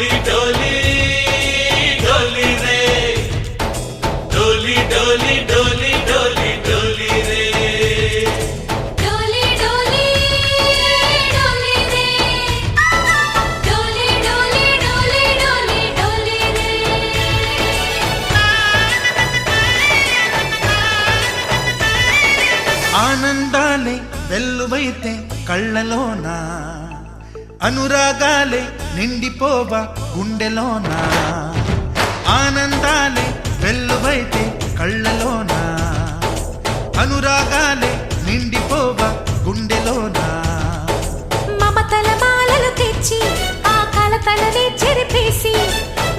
डोली डोली डोली रे डोली डोली डोली डोली डोली रे डोली डोली डोली रे डोली डोली डोली डोली डोली रे ఆనందాలే వెల్లువైతే కళ్ళలోనా అనురాగాలే నిండిపోవా గుండెలోనా ఆనందాలే వెల్లువైతే కళ్ళలోనా అనురాగాలే నిండిపోవా గుండెలోనా మమతల మాలలు తెచ్చి ఆ కలతలనే చెరిపేసి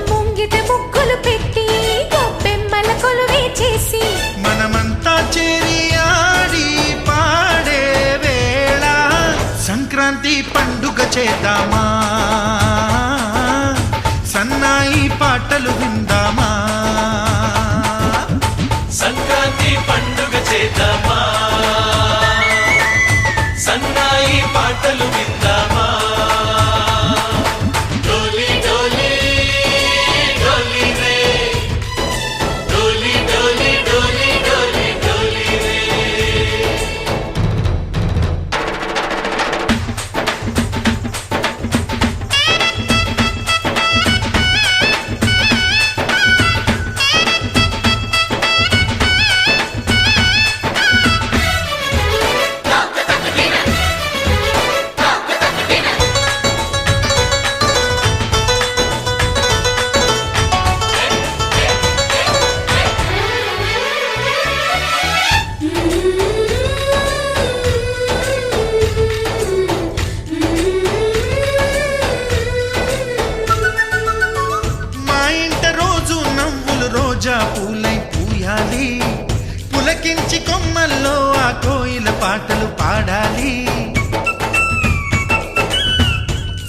ముంగిట ముగ్గులు పెట్టి గొప్పెమ్మల కొలువే చేసి మనమంతా చేరి ఆడి పాడే వేళ సంక్రాంతి పండుగ చేద్దామా సన్నాయి పాటలు విందామా సంక్రాంతి పండుగ చేద్దామా సన్నాయి పాటలు విందామా డోలి డోలి డోలి రే డోలి డోలి డోలి డోలి డోలి రే మా ఇంట రోజు నవ్వులు రోజా పూలై పూయాలి పులకించి కొమ్మల్లో ఆ కోయిల పాటలు పాడాలి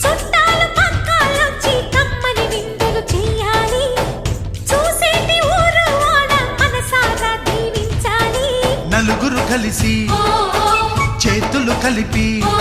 చుట్టాలు పక్కాలొచ్చి కమ్మని విందులు చెయ్యాలి చూసేటి ఊరు వాడ మనసారా దీవించాలి నలుగురు కలిసి ఓ చేతులు కలిపి ఓ